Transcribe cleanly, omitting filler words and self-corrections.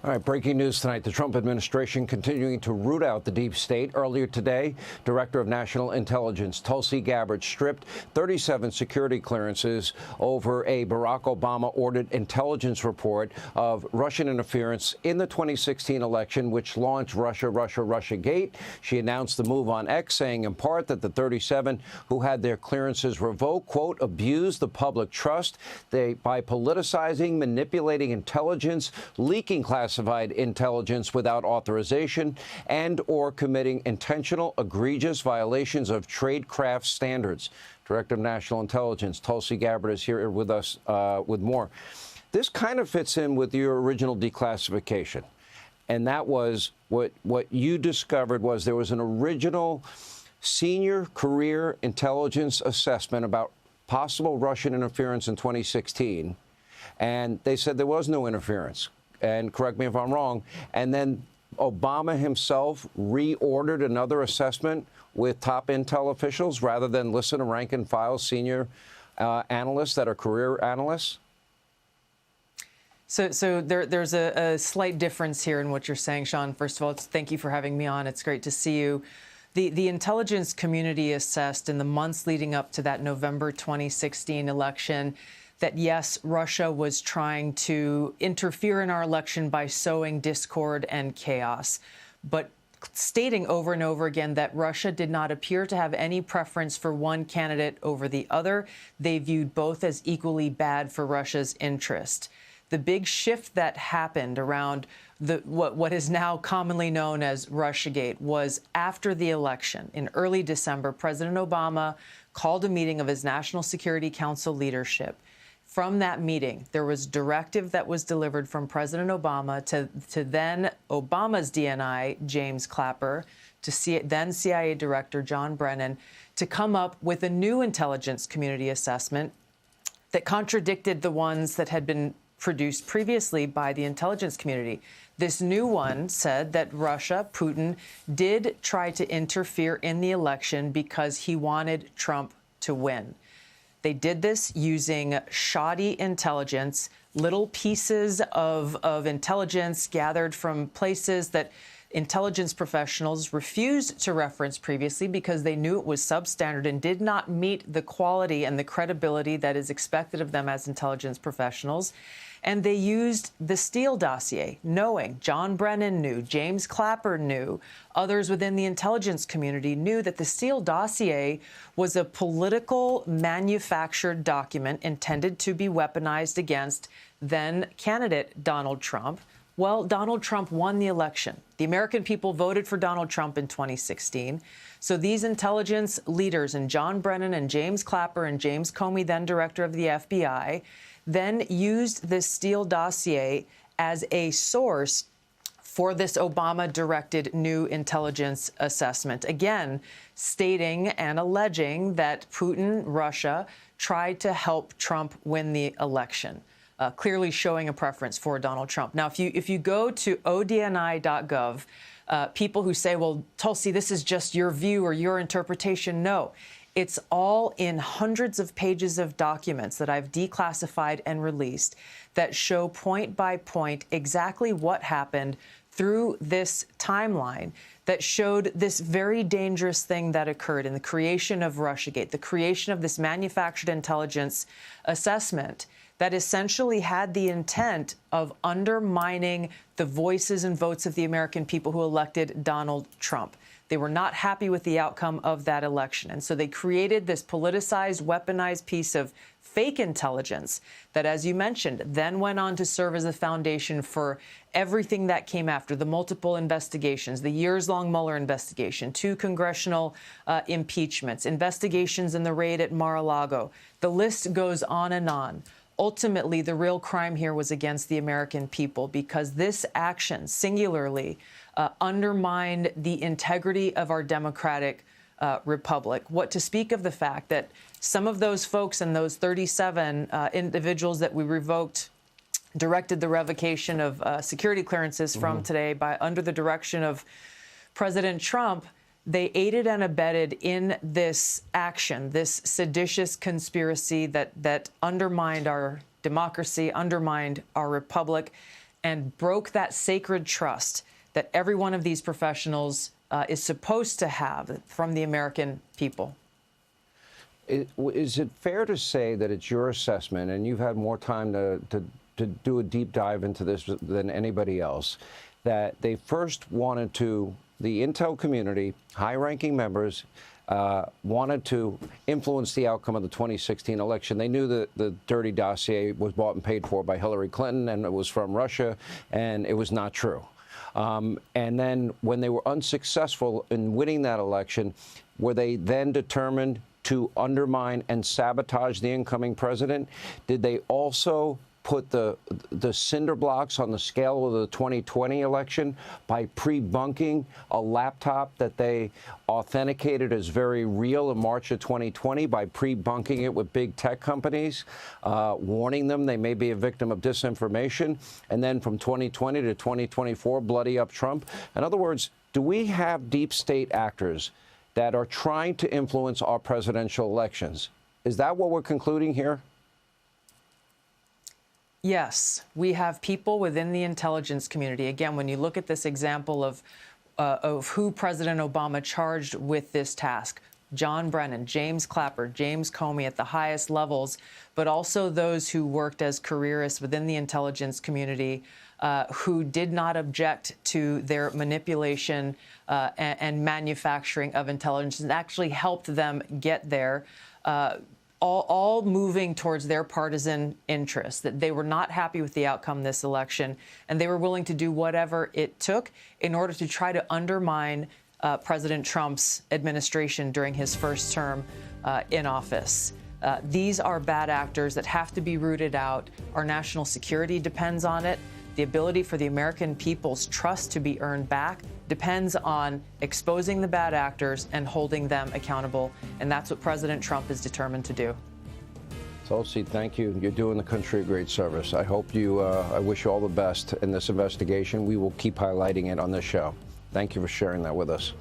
All right, breaking news tonight. The Trump administration continuing to root out the deep state. Earlier today, Director of National Intelligence Tulsi Gabbard stripped 37 security clearances over a Barack Obama-ordered intelligence report of Russian interference in the 2016 election, which launched Russiagate. She announced the move on X, saying in part that the 37 who had their clearances revoked, quote, abused the public trust by politicizing, manipulating intelligence, leaking classified intelligence without authorization, and or committing intentional, egregious violations of tradecraft standards. Director of National Intelligence Tulsi Gabbard is here with us with more. This kind of fits in with your original declassification, and that was what you discovered was there was an original senior career intelligence assessment about possible Russian interference in 2016, and they said there was no interference. And correct me if I'm wrong, and then Obama himself reordered another assessment with top intel officials rather than listen to rank and file senior analysts that are career analysts? So there's a slight difference here in what you're saying, Sean. First of all, thank you for having me on. It's great to see you. The intelligence community assessed in the months leading up to that November 2016 election that, yes, Russia was trying to interfere in our election by sowing discord and chaos, but stating over and over again that Russia did not appear to have any preference for one candidate over the other. They viewed both as equally bad for Russia's interest. The big shift that happened around what is now commonly known as Russiagate was after the election. In early December, President Obama called a meeting of his National Security Council leadership. From that meeting, there was directive that was delivered from President Obama to then Obama's DNI, James Clapper, to then CIA Director John Brennan, to come up with a new intelligence community assessment that contradicted the ones that had been produced previously by the intelligence community. This new one said that Russia, Putin, did try to interfere in the election because he wanted Trump to win. They did this using shoddy intelligence, little pieces of intelligence gathered from places that intelligence professionals refused to reference previously because they knew it was substandard and did not meet the quality and the credibility that is expected of them as intelligence professionals. And they used the Steele dossier, knowing John Brennan knew, James Clapper knew, others within the intelligence community knew that the Steele dossier was a political manufactured document intended to be weaponized against then candidate Donald Trump. Well, Donald Trump won the election. The American people voted for Donald Trump in 2016. So these intelligence leaders, and John Brennan and James Clapper and James Comey, then director of the FBI, then used this Steele dossier as a source for this Obama-directed new intelligence assessment, again, stating and alleging that Putin, Russia, tried to help Trump win the election, clearly showing a preference for Donald Trump. Now, if you go to odni.gov, people who say, well, Tulsi, this is just your view or your interpretation, no. It's all in hundreds of pages of documents that I've declassified and released that show point by point exactly what happened through this timeline that showed this very dangerous thing that occurred in the creation of Russiagate, the creation of this manufactured intelligence assessment that essentially had the intent of undermining the voices and votes of the American people who elected Donald Trump. They were not happy with the outcome of that election. And so they created this politicized, weaponized piece of fake intelligence that, as you mentioned, then went on to serve as a foundation for everything that came after, the multiple investigations, the years-long Mueller investigation, 2 congressional impeachments, investigations in the raid at Mar-a-Lago. The list goes on and on. Ultimately, the real crime here was against the American people because this action singularly undermined the integrity of our democratic republic. What to speak of the fact that some of those folks and those 37 individuals that we revoked, directed the revocation of security clearances from today under the direction of President Trump, they aided and abetted in this action, this seditious conspiracy that undermined our democracy, undermined our republic, and broke that sacred trust that every one of these professionals is supposed to have from the American people. Is it fair to say that it's your assessment, and you've had more time to do a deep dive into this than anybody else, that they first wanted to, the intel community, high-ranking members, wanted to influence the outcome of the 2016 election. They knew that the dirty dossier was bought and paid for by Hillary Clinton, and it was from Russia, and it was not true. And then when they were unsuccessful in winning that election, were they then determined to undermine and sabotage the incoming president? Did they also put the cinder blocks on the scale of the 2020 election by pre-bunking a laptop that they authenticated as very real in March of 2020 by pre-bunking it with big tech companies, warning them they may be a victim of disinformation, and then from 2020 to 2024, bloody up Trump? In other words, do we have deep state actors that are trying to influence our presidential elections? Is that what we're concluding here? Yes, we have people within the intelligence community. Again, when you look at this example of who President Obama charged with this task, John Brennan, James Clapper, James Comey at the highest levels, but also those who worked as careerists within the intelligence community who did not object to their manipulation and manufacturing of intelligence and actually helped them get there. All moving towards their partisan interests, that they were not happy with the outcome of this election, and they were willing to do whatever it took in order to try to undermine President Trump's administration during his first term in office. These are bad actors that have to be rooted out. Our national security depends on it. The ability for the American people's trust to be earned back depends on exposing the bad actors and holding them accountable. And that's what President Trump is determined to do. Tulsi, thank you. You're doing the country a great service. I hope you, I wish you all the best in this investigation. We will keep highlighting it on this show. Thank you for sharing that with us.